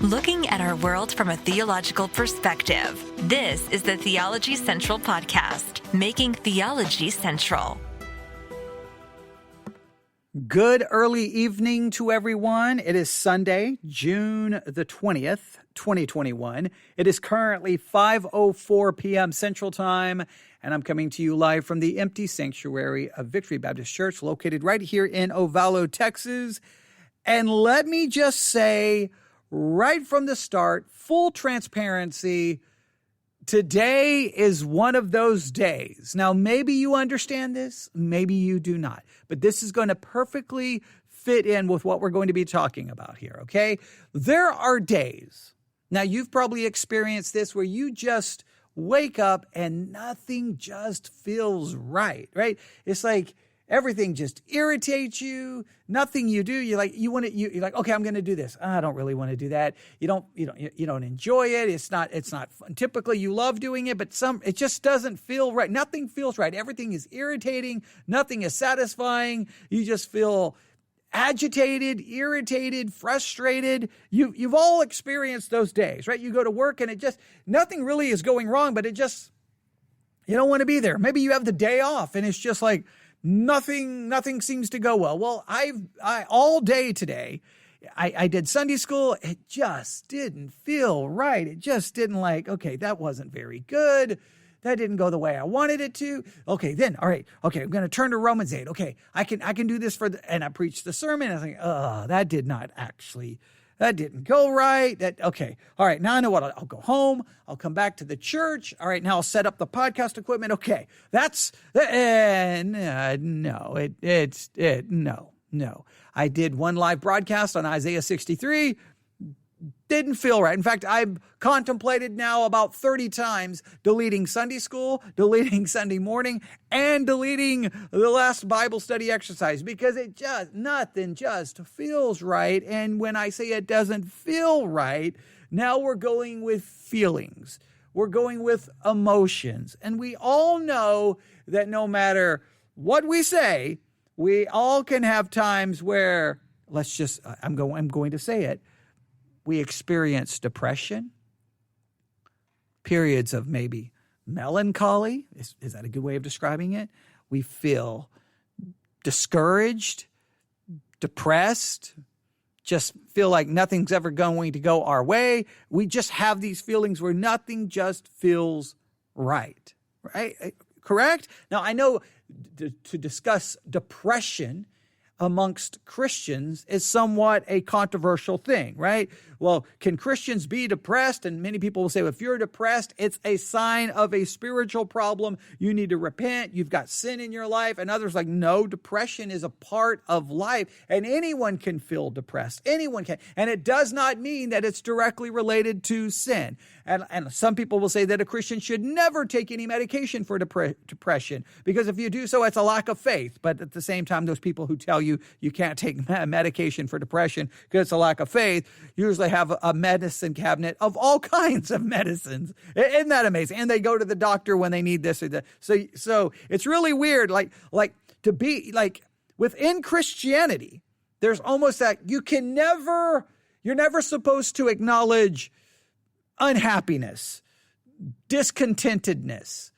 Looking at our world from a theological perspective. This is the Theology Central Podcast, making theology central. Good early evening to everyone. It is Sunday, June the 20th, 2021. It is currently 5:04 p.m. Central Time, and I'm coming to you live from the empty sanctuary of Victory Baptist Church, located right here in Ovalo, Texas. And let me just say, right from the start, full transparency, today is one of those days. Now, maybe you understand this, maybe you do not, but this is going to perfectly fit in with what we're going to be talking about here, okay? There are days, now you've probably experienced this, where you just wake up and nothing just feels right? It's like everything just irritates you. Nothing you do, you're like, okay, I'm going to do this. I don't really want to do that. You don't enjoy it. It's not fun. Typically you love doing it, but it just doesn't feel right. Nothing feels right. Everything is irritating. Nothing is satisfying. You just feel agitated, irritated, frustrated. You've all experienced those days, right? You go to work and nothing really is going wrong, but you don't want to be there. Maybe you have the day off and it's just like, nothing seems to go well. Well, I all day today, I did Sunday school. It just didn't feel right. It just didn't okay, that wasn't very good. That didn't go the way I wanted it to. Okay, then, all right. Okay, I'm going to turn to Romans 8. Okay, I can do this and I preached the sermon. I think, that didn't go right. Okay. All right. Now I know what I'll go home. I'll come back to the church. All right. Now I'll set up the podcast equipment. Okay. No. I did one live broadcast on Isaiah 63. Didn't feel right. In fact, I've contemplated now about 30 times deleting Sunday school, deleting Sunday morning, and deleting the last Bible study exercise because nothing just feels right. And when I say it doesn't feel right, now we're going with feelings. We're going with emotions. And we all know that no matter what we say, we all can have times where, I'm going to say it, we experience depression, periods of maybe melancholy. Is that a good way of describing it? We feel discouraged, depressed, just feel like nothing's ever going to go our way. We just have these feelings where nothing just feels right? Correct? Now, I know to discuss depression amongst Christians is somewhat a controversial thing, right? Well, can Christians be depressed? And many people will say, well, if you're depressed, it's a sign of a spiritual problem. You need to repent. You've got sin in your life. And others no, depression is a part of life. And anyone can feel depressed. Anyone can. And it does not mean that it's directly related to sin. And some people will say that a Christian should never take any medication for depression, because if you do so, it's a lack of faith. But at the same time, those people who tell you can't take medication for depression because it's a lack of faith usually have a medicine cabinet of all kinds of medicines. Isn't that amazing? And they go to the doctor when they need this or that. So it's really weird, to be within Christianity, there's almost that you're never supposed to acknowledge unhappiness, discontentedness,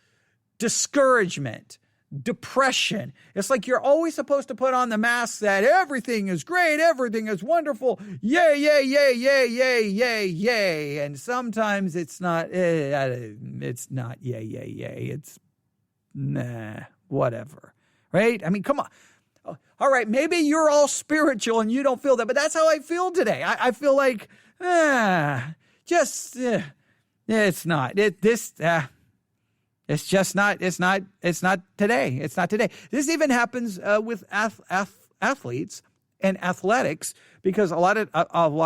discouragement, depression. It's like you're always supposed to put on the mask that everything is great, everything is wonderful, yay, yay, yay, yay, yay, yay, yay. And sometimes it's not yay, yay, yay. It's whatever, right? I mean, come on. All right, maybe you're all spiritual and you don't feel that, but that's how I feel today. I feel like, it's not. It's just not. It's not today. It's not today. This even happens with athletes and athletics, because a lot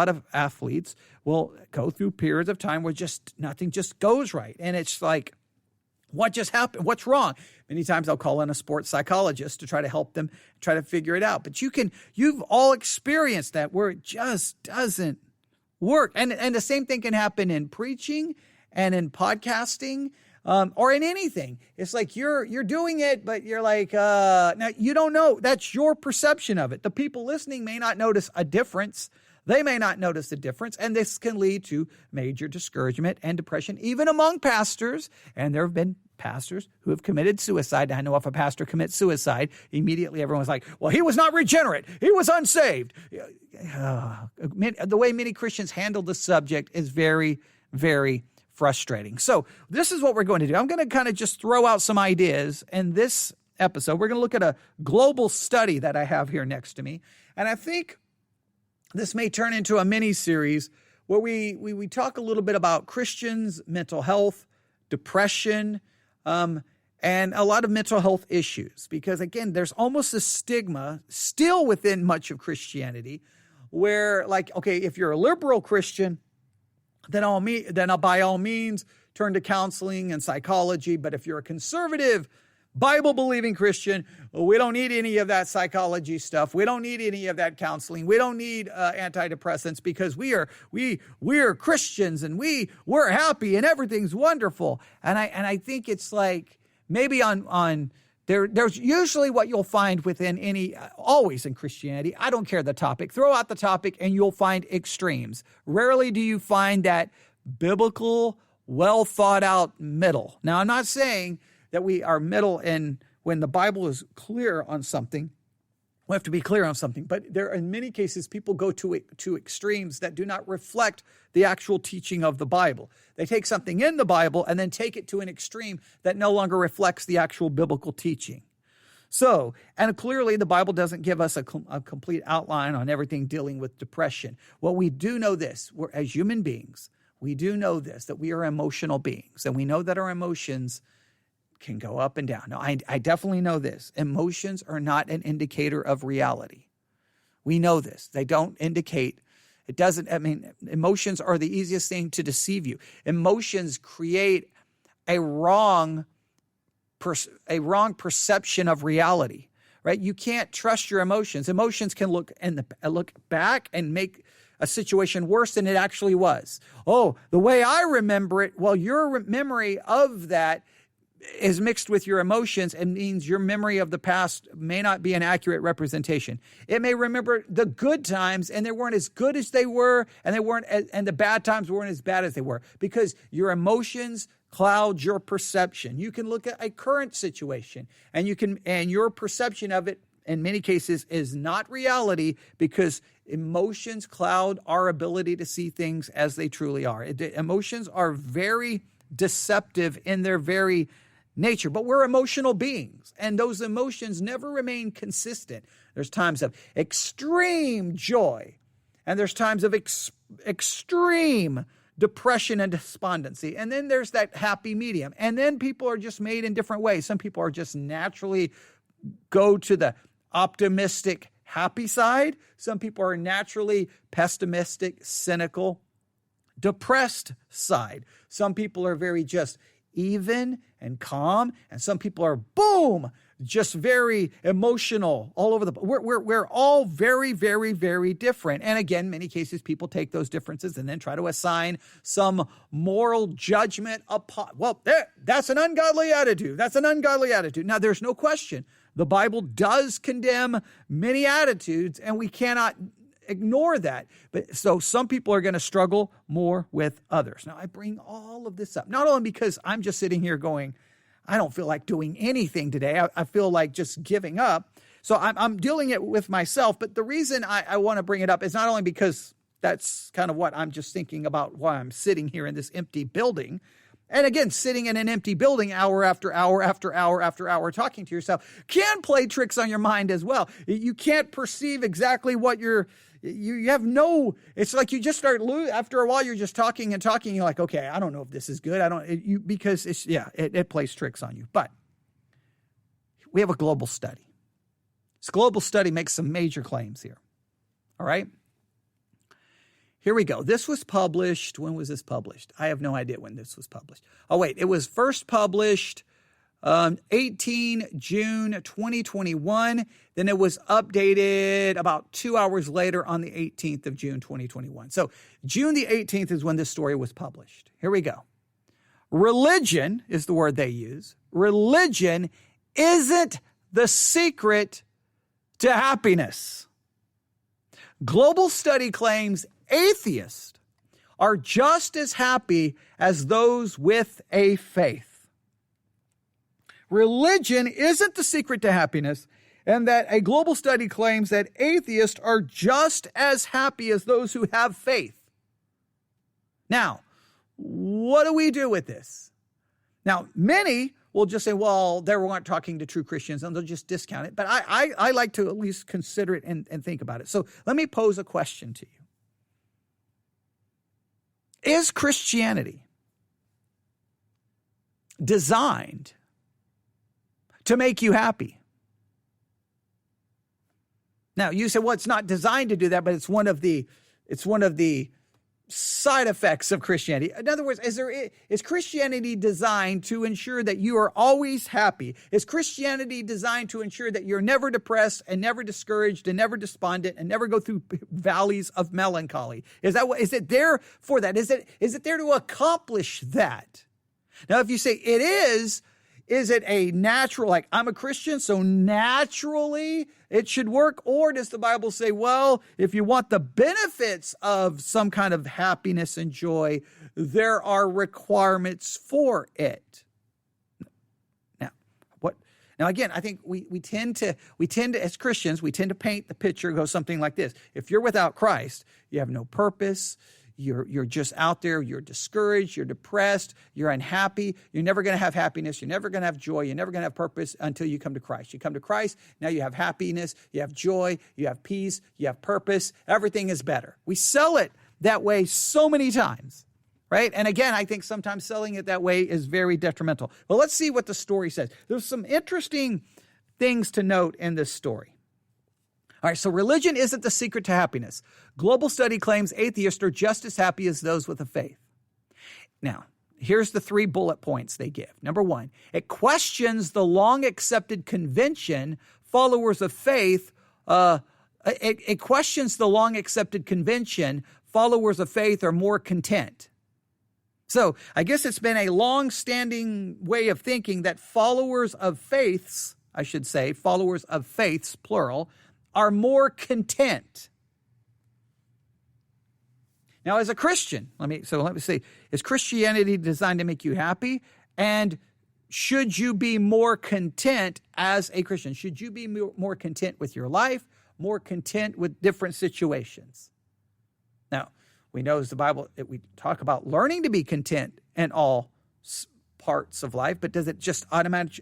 of athletes will go through periods of time where nothing just goes right, and it's like, what just happened? What's wrong? Many times I'll call in a sports psychologist to try to help them try to figure it out. But you've all experienced that where it just doesn't work, and the same thing can happen in preaching and in podcasting. Or in anything. It's like you're doing it, but you're like, now you don't know. That's your perception of it. The people listening may not notice a difference. They may not notice the difference, and this can lead to major discouragement and depression, even among pastors. And there have been pastors who have committed suicide. I know if a pastor commits suicide, immediately everyone's like, well, he was not regenerate. He was unsaved. The way many Christians handle the subject is very, very frustrating. So this is what we're going to do. I'm going to kind of just throw out some ideas in this episode. We're going to look at a global study that I have here next to me. And I think this may turn into a mini-series where we talk a little bit about Christians, mental health, depression, and a lot of mental health issues. Because again, there's almost a stigma still within much of Christianity where, like, okay, if you're a liberal Christian, then by all means turn to counseling and psychology. But if you're a conservative, Bible-believing Christian, we don't need any of that psychology stuff. We don't need any of that counseling. We don't need antidepressants because we're Christians and we're happy and everything's wonderful. And I think it's like maybe there's usually what you'll find within always in Christianity. I don't care the topic. Throw out the topic and you'll find extremes. Rarely do you find that biblical, well thought out middle. Now, I'm not saying that we are middle in when the Bible is clear on something. We have to be clear on something. But there are, in many cases, people go to extremes that do not reflect the actual teaching of the Bible. They take something in the Bible and then take it to an extreme that no longer reflects the actual biblical teaching. So, and clearly the Bible doesn't give us a complete outline on everything dealing with depression. Well, we do know this. As human beings, we do know this, that we are emotional beings. And we know that our emotions can go up and down. Now, I definitely know this. Emotions are not an indicator of reality. We know this. They don't indicate. Emotions are the easiest thing to deceive you. Emotions create a wrong perception of reality, right? You can't trust your emotions. Emotions can look back and make a situation worse than it actually was. Oh, the way I remember it, well, your memory of that is mixed with your emotions and means your memory of the past may not be an accurate representation. It may remember the good times and they weren't as good as they were, and the bad times weren't as bad as they were, because your emotions cloud your perception. You can look at a current situation and your perception of it in many cases is not reality, because emotions cloud our ability to see things as they truly are. Emotions are very deceptive in their very nature, but we're emotional beings, and those emotions never remain consistent. There's times of extreme joy, and there's times of extreme depression and despondency, and then there's that happy medium, and then people are just made in different ways. Some people are just naturally go to the optimistic, happy side. Some people are naturally pessimistic, cynical, depressed side. Some people are very just even and calm, and some people are boom, just very emotional all over the. We're all very, very, very different. And again, many cases people take those differences and then try to assign some moral judgment upon. Well, that's an ungodly attitude. That's an ungodly attitude. Now, there's no question the Bible does condemn many attitudes, and we cannot ignore that. But so some people are going to struggle more with others. Now, I bring all of this up, not only because I'm just sitting here going, I don't feel like doing anything today. I feel like just giving up. So I'm dealing it with myself. But the reason I want to bring it up is not only because that's kind of what I'm just thinking about why I'm sitting here in this empty building. And again, sitting in an empty building hour after hour after hour after hour talking to yourself can play tricks on your mind as well. You can't perceive exactly what you have no, it's like you just start, after a while you're just talking and talking. You're like, okay, I don't know if this is good. Because it plays tricks on you. But we have a global study. This global study makes some major claims here. All right. Here we go. This was published. When was this published? I have no idea when this was published. Oh, wait. It was first published 18 June 2021. Then it was updated about 2 hours later on the 18th of June 2021. So June the 18th is when this story was published. Here we go. Religion is the word they use. Religion isn't the secret to happiness. Global study claims atheists are just as happy as those with a faith. Religion isn't the secret to happiness, and that a global study claims that atheists are just as happy as those who have faith. Now, what do we do with this? Now, many will just say, well, they weren't talking to true Christians, and they'll just discount it. But I like to at least consider it and think about it. So let me pose a question to you. Is Christianity designed to make you happy? Now, you say, well, it's not designed to do that, but it's one of the side effects of Christianity. In other words, is Christianity designed to ensure that you are always happy? Is Christianity designed to ensure that you're never depressed and never discouraged and never despondent and never go through valleys of melancholy? Is it there for that? Is it there to accomplish that? Now, if you say it is it a natural, like I'm a Christian, so naturally it should work? Or does the Bible say, well, if you want the benefits of some kind of happiness and joy, there are requirements for it? Now, again, I think we tend to, as Christians, we tend to paint the picture, go something like this. If you're without Christ, you have no purpose. You're just out there, you're discouraged, you're depressed, you're unhappy, you're never going to have happiness, you're never going to have joy, you're never going to have purpose until you come to Christ. You come to Christ, now you have happiness, you have joy, you have peace, you have purpose, everything is better. We sell it that way so many times, right? And again, I think sometimes selling it that way is very detrimental. Well, let's see what the story says. There's some interesting things to note in this story. All right, so religion isn't the secret to happiness. Global study claims atheists are just as happy as those with a faith. Now, here's the 3 bullet points they give. Number 1, it questions the long-accepted convention followers of faith. It questions the long-accepted convention followers of faith are more content. So I guess it's been a long-standing way of thinking that followers of faiths, plural, are more content. Now, as a Christian, let me say, is Christianity designed to make you happy? And should you be more content as a Christian? Should you be more content with your life, more content with different situations? Now, we know as the Bible, we talk about learning to be content in all parts of life, but does it just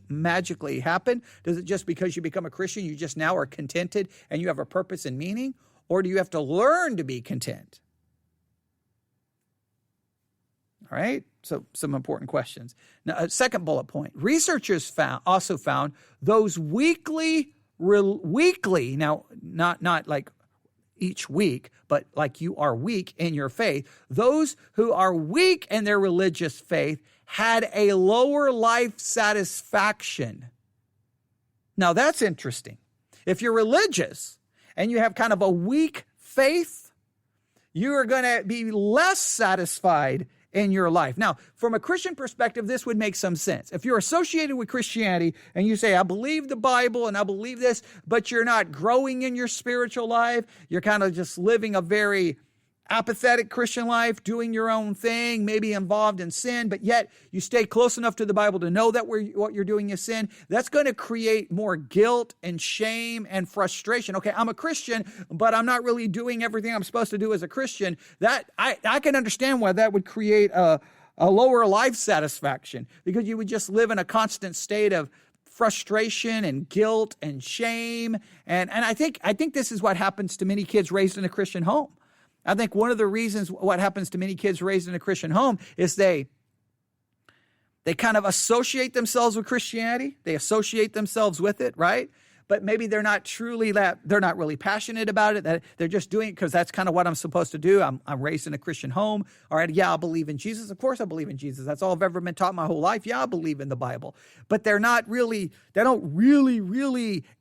magically happen? Does it just because you become a Christian, you just now are contented and you have a purpose and meaning? Or do you have to learn to be content? All right, so some important questions. Now, second bullet point, researchers also found those weekly, now not like each week, but like you are weak in your faith, those who are weak in their religious faith had a lower life satisfaction. Now that's interesting. If you're religious and you have kind of a weak faith, you are going to be less satisfied in your life. Now, from a Christian perspective, this would make some sense. If you're associated with Christianity and you say, I believe the Bible and I believe this, but you're not growing in your spiritual life, you're kind of just living a very apathetic Christian life, doing your own thing, maybe involved in sin, but yet you stay close enough to the Bible to know that what you're doing is sin, that's going to create more guilt and shame and frustration. Okay, I'm a Christian, but I'm not really doing everything I'm supposed to do as a Christian. That I can understand why that would create a lower life satisfaction, because you would just live in a constant state of frustration and guilt and shame. And I think this is what happens to many kids raised in a Christian home. I think one of the reasons what happens to many kids raised in a Christian home is they kind of associate themselves with Christianity. They associate themselves with it, right? But maybe they're not really passionate about it. That they're just doing it because that's kind of what I'm supposed to do. I'm raised in a Christian home. All right, yeah, I believe in Jesus. Of course I believe in Jesus. That's all I've ever been taught my whole life. Yeah, I believe in the Bible. But they don't really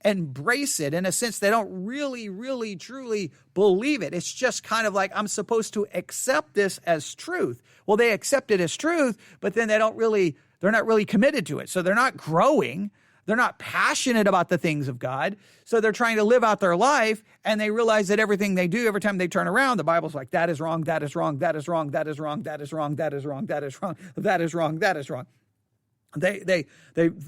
embrace it. In a sense, they don't really, truly believe it. It's just kind of like, I'm supposed to accept this as truth. Well, they accept it as truth, but then they're not really committed to it. So they're not growing. They're not passionate about the things of God. So they're trying to live out their life, and they realize that everything they do, every time they turn around, the Bible's like, that is wrong, that is wrong, that is wrong, that is wrong, that is wrong, that is wrong, that is wrong, that is wrong, that is wrong. They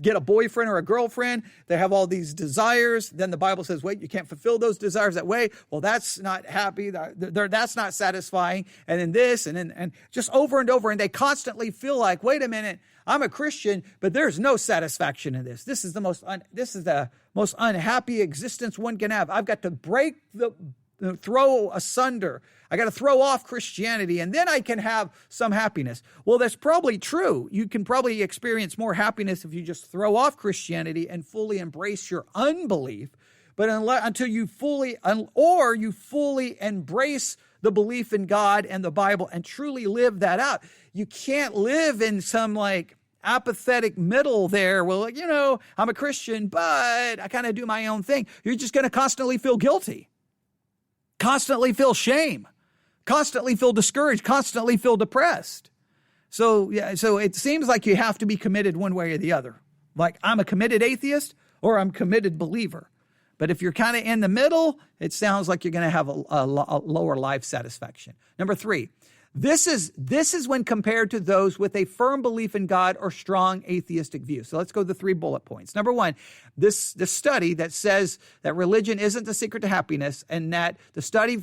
get a boyfriend or a girlfriend. They have all these desires. Then the Bible says, wait, you can't fulfill those desires that way. Well, that's not happy. That's not satisfying. And then this and just over and over. And they constantly feel like, wait a minute, I'm a Christian, but there's no satisfaction in this. This is the most unhappy existence one can have. I've got to throw asunder. I got to throw off Christianity, and then I can have some happiness. Well, that's probably true. You can probably experience more happiness if you just throw off Christianity and fully embrace your unbelief. But until you fully embrace the belief in God and the Bible and truly live that out, you can't live in some apathetic middle there. Well, I'm a Christian, but I kind of do my own thing. You're just going to constantly feel guilty, constantly feel shame, constantly feel discouraged, constantly feel depressed. So it seems like you have to be committed one way or the other. Like, I'm a committed atheist or I'm a committed believer. But if you're kind of in the middle, it sounds like you're going to have a lower life satisfaction. Number 3, this is when compared to those with a firm belief in God or strong atheistic views. So let's go to the 3 bullet points. Number 1, this study that says that religion isn't the secret to happiness, and that the study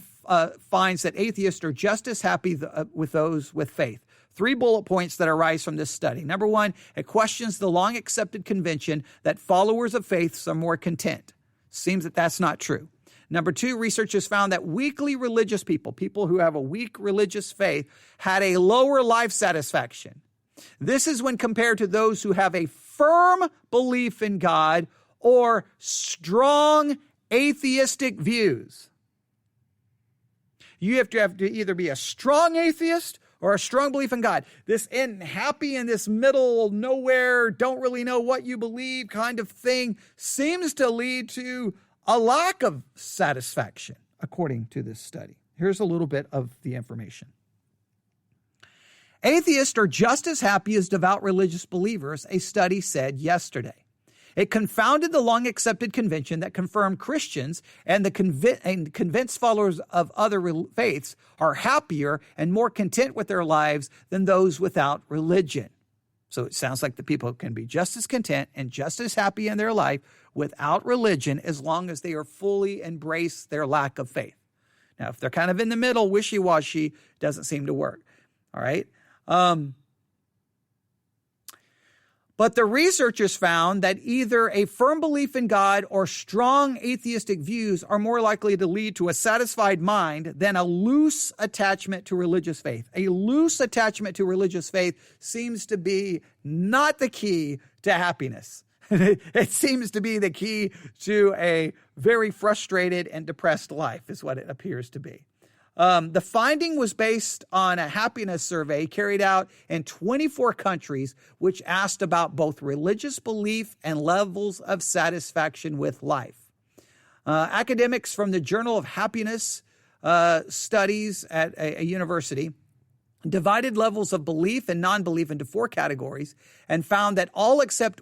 finds that atheists are just as happy with those with faith. 3 bullet points that arise from this study. Number 1, it questions the long accepted convention that followers of faiths are more content. Seems that that's not true. Number 2, researchers found that weakly religious people who have a weak religious faith, had a lower life satisfaction. This is when compared to those who have a firm belief in God or strong atheistic views. You have to either be a strong atheist or a strong belief in God. This happy in this middle, nowhere, don't really know what you believe kind of thing seems to lead to a lack of satisfaction, according to this study. Here's a little bit of the information. Atheists are just as happy as devout religious believers, a study said yesterday. It confounded the long-accepted convention that confirmed Christians and the convinced followers of other faiths are happier and more content with their lives than those without religion. So it sounds like the people can be just as content and just as happy in their life without religion as long as they are fully embrace their lack of faith. Now, if they're kind of in the middle, wishy-washy, doesn't seem to work. All right. But the researchers found that either a firm belief in God or strong atheistic views are more likely to lead to a satisfied mind than a loose attachment to religious faith. A loose attachment to religious faith seems to be not the key to happiness. It seems to be the key to a very frustrated and depressed life, is what it appears to be. The finding was based on a happiness survey carried out in 24 countries, which asked about both religious belief and levels of satisfaction with life. Academics from the Journal of Happiness Studies at a university divided levels of belief and non-belief into 4 categories and found that all except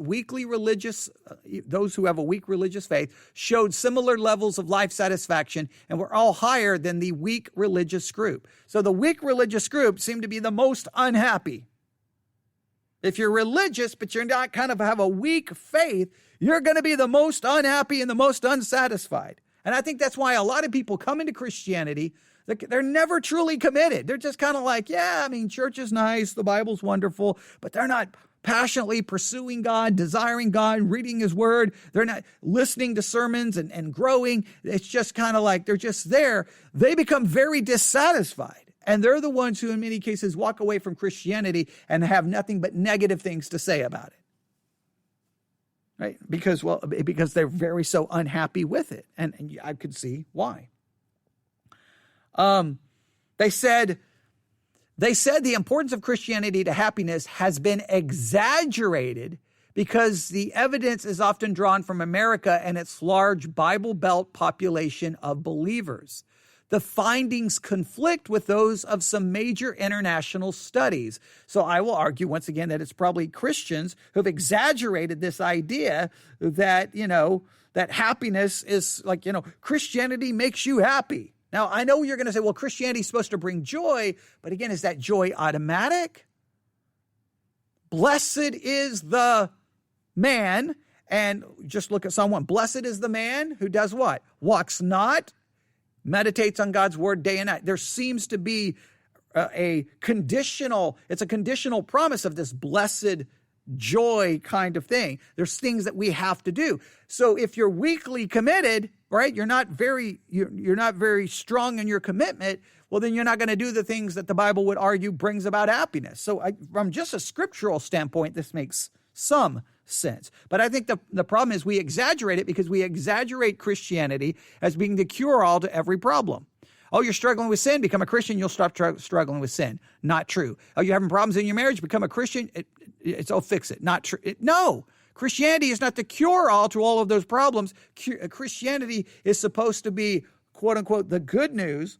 those who have a weak religious faith showed similar levels of life satisfaction and were all higher than the weak religious group. So the weak religious group seemed to be the most unhappy. If you're religious, but you're not kind of have a weak faith, you're going to be the most unhappy and the most unsatisfied. And I think that's why a lot of people come into Christianity. They're never truly committed. They're just kind of like, church is nice, the Bible's wonderful, but they're not passionately pursuing God, desiring God, reading His Word. They're not listening to sermons and growing. It's just kind of like they're just there. They become very dissatisfied. And they're the ones who, in many cases, walk away from Christianity and have nothing but negative things to say about it. Right? Because they're very so unhappy with it. And I could see why. They said the importance of Christianity to happiness has been exaggerated because the evidence is often drawn from America and its large Bible Belt population of believers. the findings conflict with those of some major international studies. So I will argue once again that it's probably Christians who have exaggerated this idea that, that happiness is like, Christianity makes you happy. Now, I know you're going to say, well, Christianity is supposed to bring joy, but again, is that joy automatic? Blessed is the man, and just look at Psalm 1. Blessed is the man who does what? Walks not, meditates on God's word day and night. There seems to be it's a conditional promise of this blessed joy kind of thing. There's things that we have to do. So if you're weakly committed, right, you're not very strong in your commitment, well, then you're not going to do the things that the Bible would argue brings about happiness. So from just a scriptural standpoint, this makes some sense. But I think the problem is we exaggerate it because we exaggerate Christianity as being the cure-all to every problem. Oh, you're struggling with sin? Become a Christian, you'll stop struggling with sin. Not true. Oh, you're having problems in your marriage? Become a Christian? Fix it. Not true. No. Christianity is not the cure-all to all of those problems. Christianity is supposed to be, quote unquote, the good news,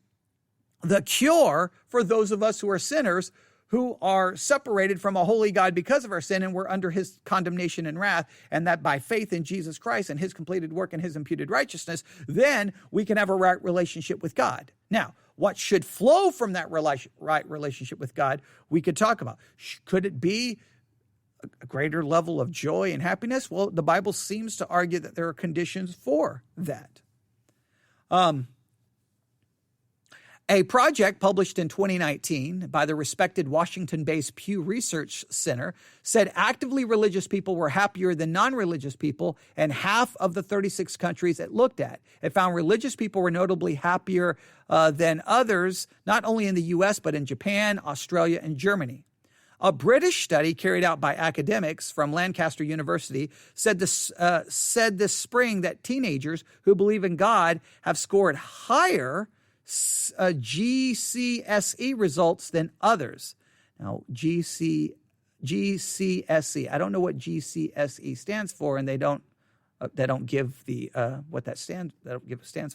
the cure for those of us who are sinners, who are separated from a holy God because of our sin, and we're under his condemnation and wrath, and that by faith in Jesus Christ and his completed work and his imputed righteousness, then we can have a right relationship with God. Now, what should flow from that right relationship with God, we could talk about. Could it be a greater level of joy and happiness? Well, the Bible seems to argue that there are conditions for that. A project published in 2019 by the respected Washington-based Pew Research Center said actively religious people were happier than non-religious people in half of the 36 countries it looked at. It found religious people were notably happier than others, not only in the U.S., but in Japan, Australia, and Germany. A British study carried out by academics from Lancaster University said this spring that teenagers who believe in God have scored higher GCSE results than others. Now, GCSE, I don't know what GCSE stands for, and they don't give the what that stands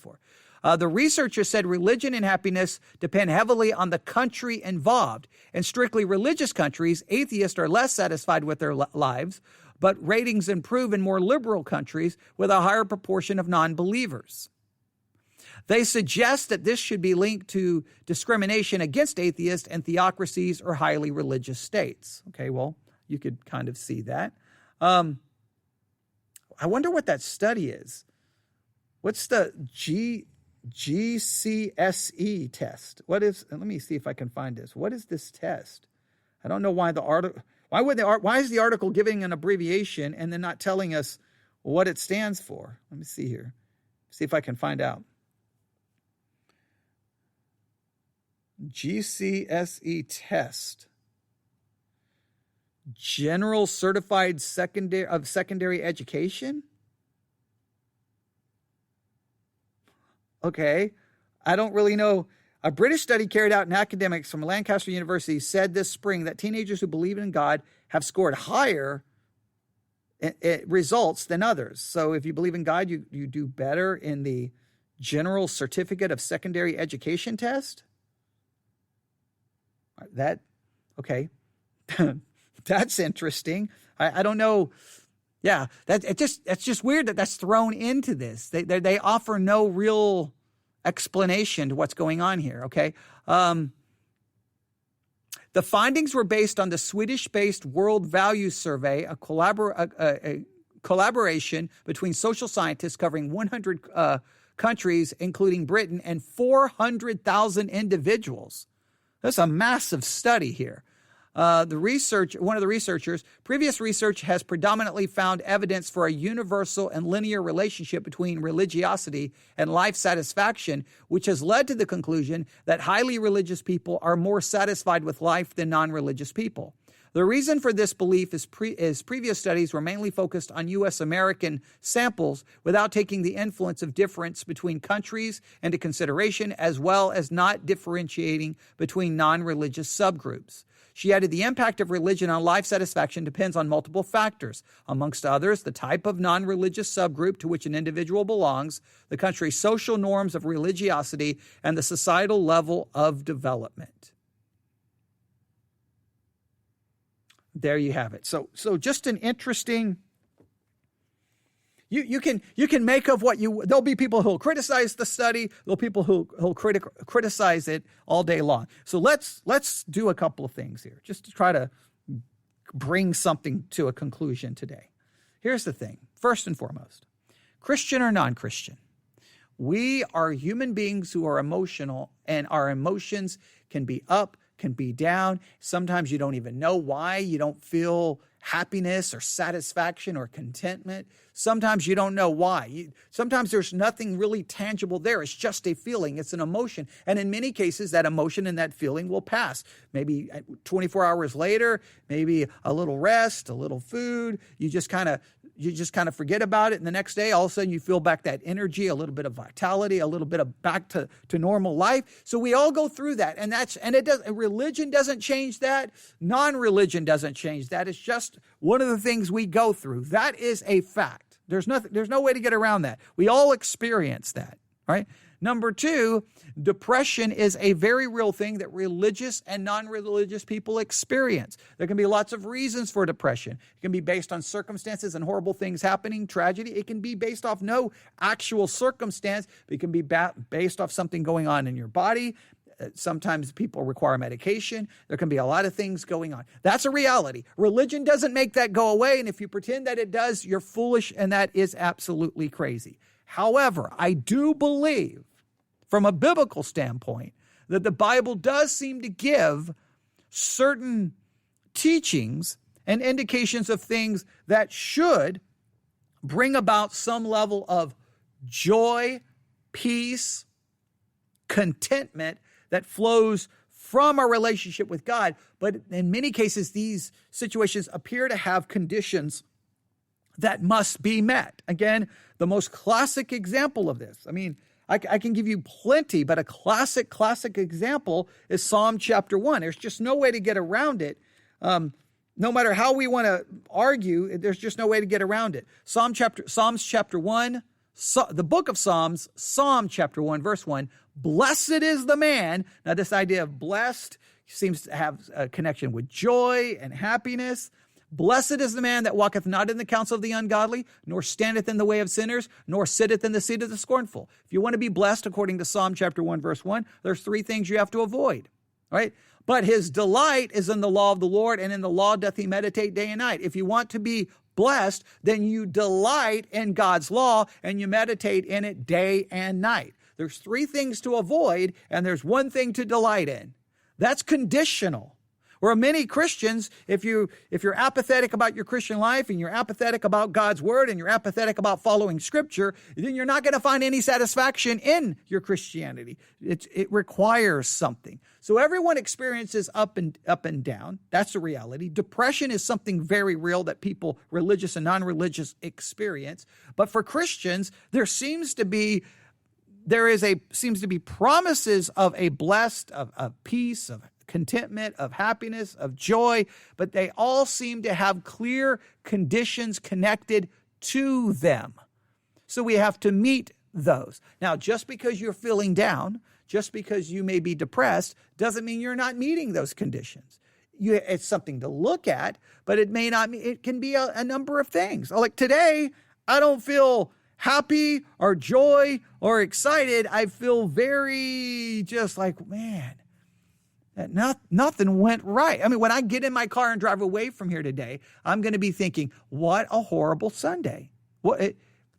for. The researchers said religion and happiness depend heavily on the country involved. In strictly religious countries, atheists are less satisfied with their lives, but ratings improve in more liberal countries with a higher proportion of non-believers. They suggest that this should be linked to discrimination against atheists and theocracies or highly religious states. Okay, well, you could kind of see that. I wonder what that study is. What's the GCSE test? What is? Let me see if I can find this. What is this test? I don't know why the article. Why is the article giving an abbreviation and then not telling us what it stands for? Let me see here. See if I can find out. GCSE test. General Certified Secondary Education? Okay. I don't really know. A British study carried out in academics from Lancaster University said this spring that teenagers who believe in God have scored higher results than others. So if you believe in God, you do better in the General Certificate of Secondary Education test? Okay. That's interesting. I don't know. Yeah, that's just weird that that's thrown into this. They offer no real explanation to what's going on here. Okay. The findings were based on the Swedish-based World Values Survey, a collaboration between social scientists covering 100 countries, including Britain, and 400,000 individuals. That's a massive study here. One of the researchers, previous research has predominantly found evidence for a universal and linear relationship between religiosity and life satisfaction, which has led to the conclusion that highly religious people are more satisfied with life than non-religious people. The reason for this belief is previous studies were mainly focused on U.S. American samples without taking the influence of difference between countries into consideration, as well as not differentiating between non-religious subgroups. She added, the impact of religion on life satisfaction depends on multiple factors, amongst others, the type of non-religious subgroup to which an individual belongs, the country's social norms of religiosity, and the societal level of development. There you have it. So just an interesting. You can make of what you. There'll be people who'll criticize the study. There'll be people who'll criticize it all day long. So let's do a couple of things here, just to try to bring something to a conclusion today. Here's the thing. First and foremost, Christian or non-Christian, we are human beings who are emotional, and our emotions can be up, can be down. Sometimes you don't even know why you don't feel happiness or satisfaction or contentment. Sometimes you don't know why. Sometimes there's nothing really tangible there. It's just a feeling. It's an emotion. And in many cases, that emotion and that feeling will pass. Maybe 24 hours later, maybe a little rest, a little food. You just kind of forget about it. And the next day, all of a sudden, you feel back that energy, a little bit of vitality, a little bit of back to normal life. So we all go through that. Religion doesn't change that. Non-religion doesn't change that. It's just one of the things we go through. That is a fact. There's no way to get around that. We all experience that, right? Number two, depression is a very real thing that religious and non-religious people experience. There can be lots of reasons for depression. It can be based on circumstances and horrible things happening, tragedy. It can be based off no actual circumstance. It can be based off something going on in your body. Sometimes people require medication. There can be a lot of things going on. That's a reality. Religion doesn't make that go away, and if you pretend that it does, you're foolish, and that is absolutely crazy. However, I do believe, from a biblical standpoint, that the Bible does seem to give certain teachings and indications of things that should bring about some level of joy, peace, contentment that flows from our relationship with God. But in many cases, these situations appear to have conditions that must be met. Again, the most classic example of this, I can give you plenty, but a classic example is Psalm chapter 1. There's just no way to get around it. No matter how we want to argue, there's just no way to get around it. Psalms chapter 1, the book of Psalms, Psalm chapter 1, verse 1, blessed is the man. Now, this idea of blessed seems to have a connection with joy and happiness. Blessed is the man that walketh not in the counsel of the ungodly, nor standeth in the way of sinners, nor sitteth in the seat of the scornful. If you want to be blessed, according to Psalm chapter 1, verse 1, there's three things you have to avoid, right? But his delight is in the law of the Lord, and in the law doth he meditate day and night. If you want to be blessed, then you delight in God's law, and you meditate in it day and night. There's three things to avoid, and there's one thing to delight in. That's conditional. Where many Christians, if you're apathetic about your Christian life, and you're apathetic about God's word, and you're apathetic about following Scripture, then you're not going to find any satisfaction in your Christianity. It requires something. So everyone experiences up and down. That's the reality. Depression is something very real that people, religious and non-religious, experience. But for Christians, there seems to be promises of a blessed, of peace, of contentment, of happiness, of joy, but they all seem to have clear conditions connected to them. So we have to meet those. Now, just because you're feeling down, just because you may be depressed, doesn't mean you're not meeting those conditions. It's something to look at, but it can be a number of things. Like today, I don't feel happy or joy or excited. I feel very just like, man, nothing went right. When I get in my car and drive away from here today, I'm going to be thinking, what a horrible Sunday.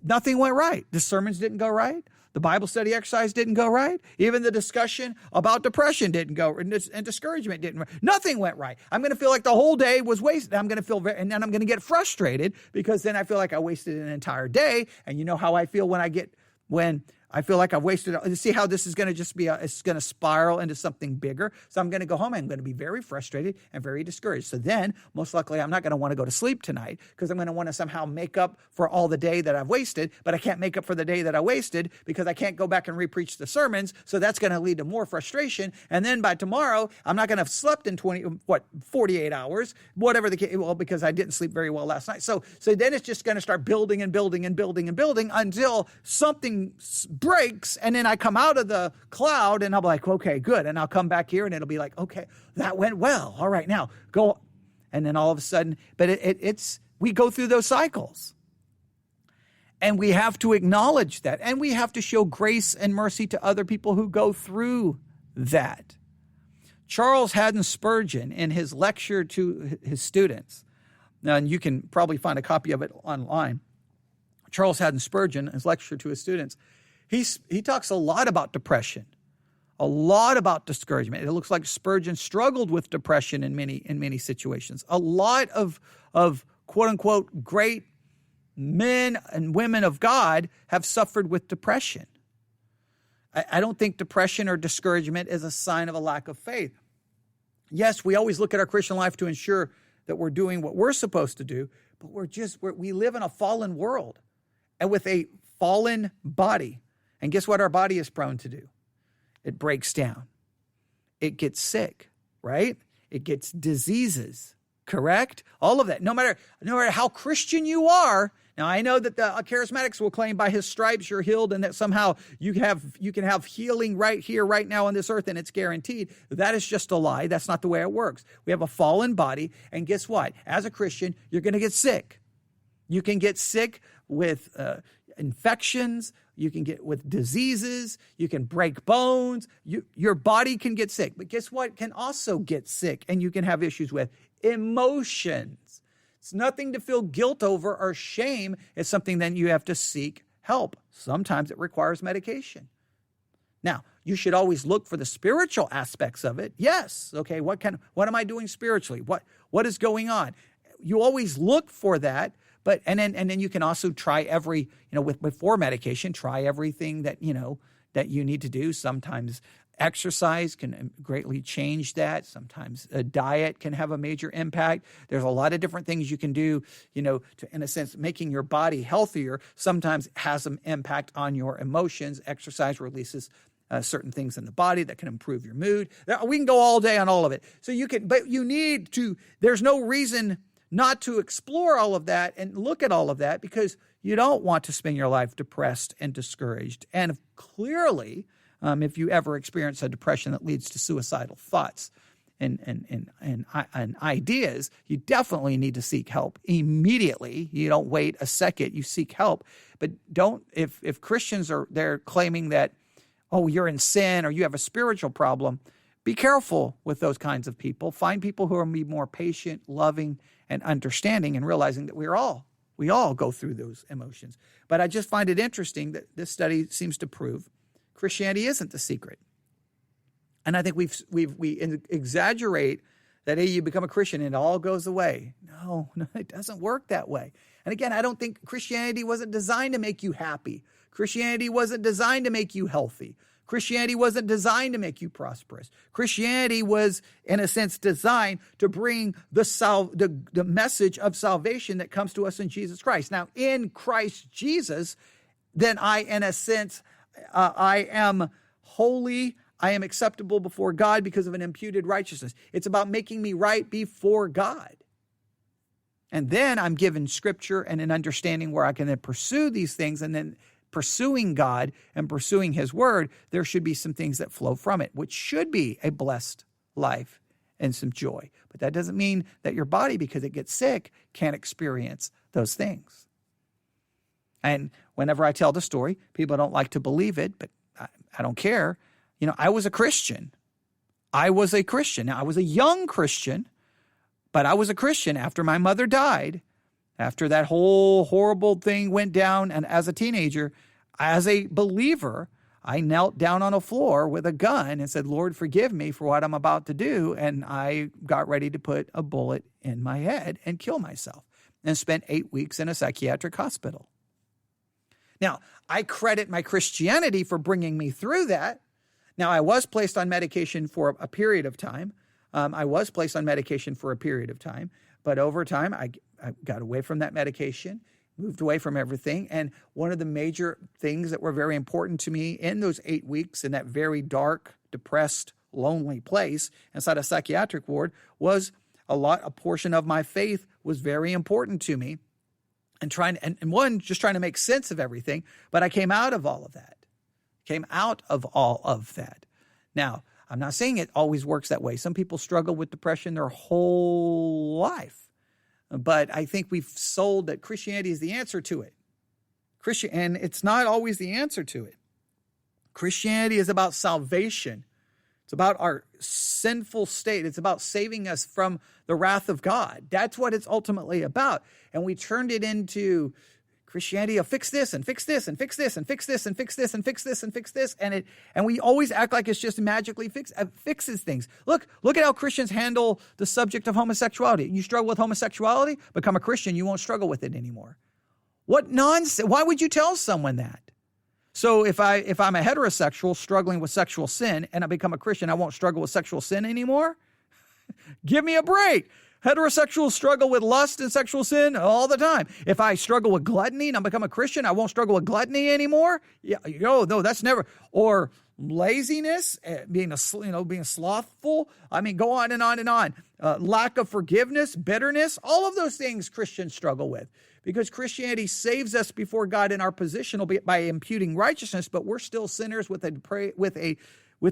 Nothing went right. The sermons didn't go right. The Bible study exercise didn't go right. Even the discussion about depression didn't go, and discouragement didn't. Nothing went right. I'm going to feel like the whole day was wasted. I'm going to feel and then I'm going to get frustrated because then I feel like I wasted an entire day. And you know how I feel when I feel like I've wasted it. See how this is going to just be, it's going to spiral into something bigger. So I'm going to go home. I'm going to be very frustrated and very discouraged. So then most likely I'm not going to want to go to sleep tonight because I'm going to want to somehow make up for all the day that I've wasted, but I can't make up for the day that I wasted because I can't go back and repreach the sermons. So that's going to lead to more frustration. And then by tomorrow, I'm not going to have slept in 48 hours, whatever the case, well, because I didn't sleep very well last night. So then it's just going to start building and building and building and building until something breaks, and then I come out of the cloud and I'll be like, okay, good. And I'll come back here and it'll be like, okay, that went well. All right, now go. And then all of a sudden, but we go through those cycles. And we have to acknowledge that. And we have to show grace and mercy to other people who go through that. Charles Haddon Spurgeon, in his lecture to his students, and you can probably find a copy of it online, Charles Haddon Spurgeon, his lecture to his students, he talks a lot about depression, a lot about discouragement. It looks like Spurgeon struggled with depression in many situations. A lot of quote unquote great men and women of God have suffered with depression. I don't think depression or discouragement is a sign of a lack of faith. Yes, we always look at our Christian life to ensure that we're doing what we're supposed to do, but we live in a fallen world and with a fallen body. And guess what our body is prone to do? It breaks down. It gets sick, right? It gets diseases, correct? All of that. No matter how Christian you are. Now, I know that the charismatics will claim by his stripes you're healed and that somehow you can have healing right here, right now on this earth, and it's guaranteed. That is just a lie. That's not the way it works. We have a fallen body, and guess what? As a Christian, you're going to get sick. You can get sick with infections. You can get with diseases. You can break bones. Your body can get sick. But guess what can also get sick and you can have issues with? Emotions. It's nothing to feel guilt over or shame. It's something that you have to seek help. Sometimes it requires medication. Now, you should always look for the spiritual aspects of it. Yes. Okay. What am I doing spiritually? What is going on? You always look for that. But and then you can also try before medication, try everything that you need to do. Sometimes exercise can greatly change that. Sometimes a diet can have a major impact. There's a lot of different things you can do, to, in a sense, making your body healthier sometimes has some impact on your emotions. Exercise releases certain things in the body that can improve your mood. We can go all day on all of it. So there's no reason not to explore all of that and look at all of that because you don't want to spend your life depressed and discouraged. And clearly, if you ever experience a depression that leads to suicidal thoughts and ideas, you definitely need to seek help immediately. You don't wait a second, you seek help. But if Christians they're claiming that, oh, you're in sin or you have a spiritual problem, be careful with those kinds of people. Find people who are more patient, loving, and understanding, and realizing that we all go through those emotions. But I just find it interesting that this study seems to prove Christianity isn't the secret. And I think we exaggerate that, hey, you become a Christian and it all goes away. No, it doesn't work that way. And again, I don't think Christianity wasn't designed to make you happy. Christianity wasn't designed to make you healthy. Christianity wasn't designed to make you prosperous. Christianity was, in a sense, designed to bring the message of salvation that comes to us in Jesus Christ. Now, in Christ Jesus, then I am holy. I am acceptable before God because of an imputed righteousness. It's about making me right before God. And then I'm given scripture and an understanding where I can then pursue these things, and then pursuing God and pursuing his word, there should be some things that flow from it, which should be a blessed life and some joy. But that doesn't mean that your body, because it gets sick, can't experience those things. And whenever I tell the story, people don't like to believe it, but I don't care. I was a Christian. Now, I was a young Christian, but I was a Christian after my mother died. After that whole horrible thing went down, and as a teenager, as a believer, I knelt down on a floor with a gun and said, Lord, forgive me for what I'm about to do. And I got ready to put a bullet in my head and kill myself, and spent 8 weeks in a psychiatric hospital. Now, I credit my Christianity for bringing me through that. Now, I was placed on medication for a period of time. But over time, I got away from that medication, moved away from everything. And one of the major things that were very important to me in those 8 weeks in that very dark, depressed, lonely place inside a psychiatric ward was a portion of my faith was very important to me. And just trying to make sense of everything. But I came out of all of that. Now, I'm not saying it always works that way. Some people struggle with depression their whole life. But I think we've sold that Christianity is the answer to it. And it's not always the answer to it. Christianity is about salvation. It's about our sinful state. It's about saving us from the wrath of God. That's what it's ultimately about. And we turned it into Christianity of fix this and fix this and fix this and fix this and fix this and fix this and fix this. And we always act like it's just magically fixes things. Look at how Christians handle the subject of homosexuality. You struggle with homosexuality, become a Christian, you won't struggle with it anymore. What nonsense. Why would you tell someone that? So if I'm a heterosexual struggling with sexual sin and I become a Christian, I won't struggle with sexual sin anymore? Give me a break. Heterosexuals struggle with lust and sexual sin all the time. If I struggle with gluttony and I become a Christian, I won't struggle with gluttony anymore? Yeah, no, that's never. Or laziness, being slothful. I mean, go on and on and on. Lack of forgiveness, bitterness, all of those things Christians struggle with. Because Christianity saves us before God in our position by imputing righteousness, but we're still sinners with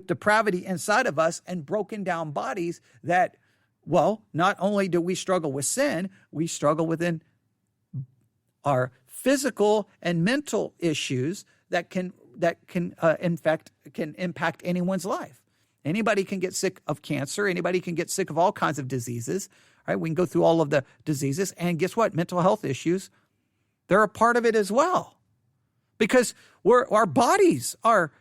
depravity inside of us and broken down bodies that, well, not only do we struggle with sin, we struggle within our physical and mental issues that can impact anyone's life. Anybody can get sick of cancer. Anybody can get sick of all kinds of diseases. Right? We can go through all of the diseases, and guess what? Mental health issues, they're a part of it as well, because our bodies are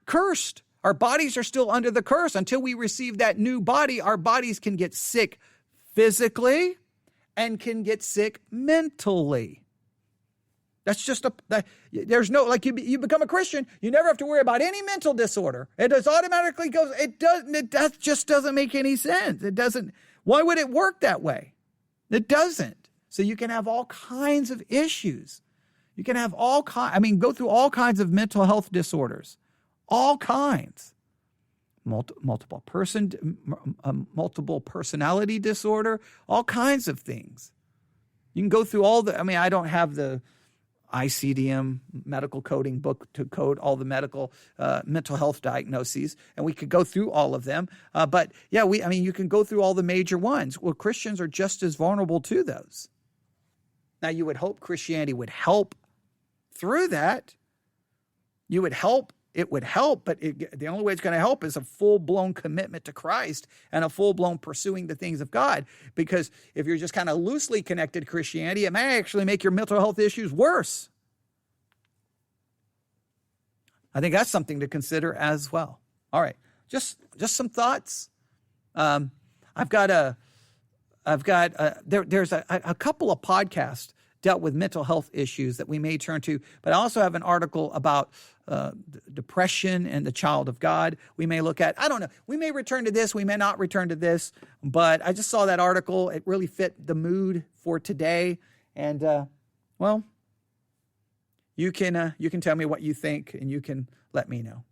cursed. Our bodies are still under the curse. Until we receive that new body, our bodies can get sick physically and can get sick mentally. That's just there's no, like you become a Christian, you never have to worry about any mental disorder. It just automatically goes, that just doesn't make any sense. It doesn't. Why would it work that way? It doesn't. So you can have all kinds of issues. You can have go through all kinds of mental health disorders, all kinds. Multiple personality disorder, all kinds of things. You can go through I don't have the ICD-10 medical coding book to code all the mental health diagnoses, and we could go through all of them. But yeah, you can go through all the major ones. Well, Christians are just as vulnerable to those. Now, you would hope Christianity would help through that. You would help. It would help, but the only way it's going to help is a full-blown commitment to Christ and a full-blown pursuing the things of God. Because if you're just kind of loosely connected to Christianity, it may actually make your mental health issues worse. I think that's something to consider as well. All right, just some thoughts. There's a couple of podcasts dealt with mental health issues that we may turn to, but I also have an article about depression and the child of God. We may look at, I don't know, we may return to this, we may not return to this, but I just saw that article. It really fit the mood for today. And, you can tell me what you think, and you can let me know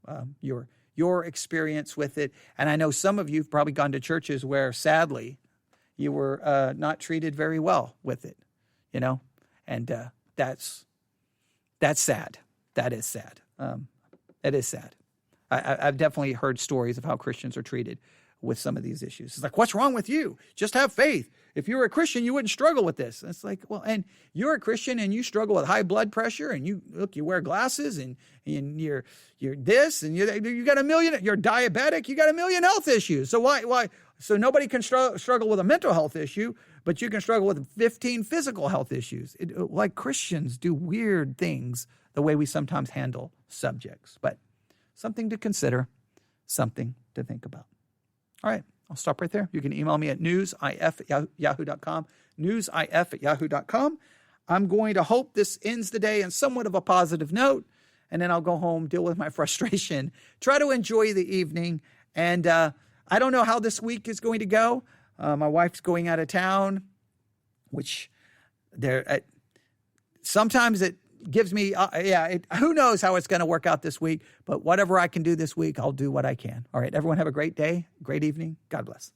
your experience with it. And I know some of you have probably gone to churches where, sadly, you were not treated very well with it, and that's sad. That is sad. It is sad. I've definitely heard stories of how Christians are treated with some of these issues. It's like, what's wrong with you? Just have faith. If you were a Christian, you wouldn't struggle with this. And it's like, well, and you're a Christian and you struggle with high blood pressure, and you wear glasses, and you're this, and you got a million, you're diabetic, you got a million health issues. So why? So nobody can struggle with a mental health issue, but you can struggle with 15 physical health issues. Like Christians do weird things the way we sometimes handle subjects, but something to consider, something to think about. All right, I'll stop right there. You can email me at newsif@yahoo.com, newsif@yahoo.com. I'm going to hope this ends the day on somewhat of a positive note, and then I'll go home, deal with my frustration, try to enjoy the evening. And I don't know how this week is going to go. My wife's going out of town, which sometimes it gives me, who knows how it's going to work out this week. But whatever I can do this week, I'll do what I can. All right, everyone have a great day, great evening. God bless.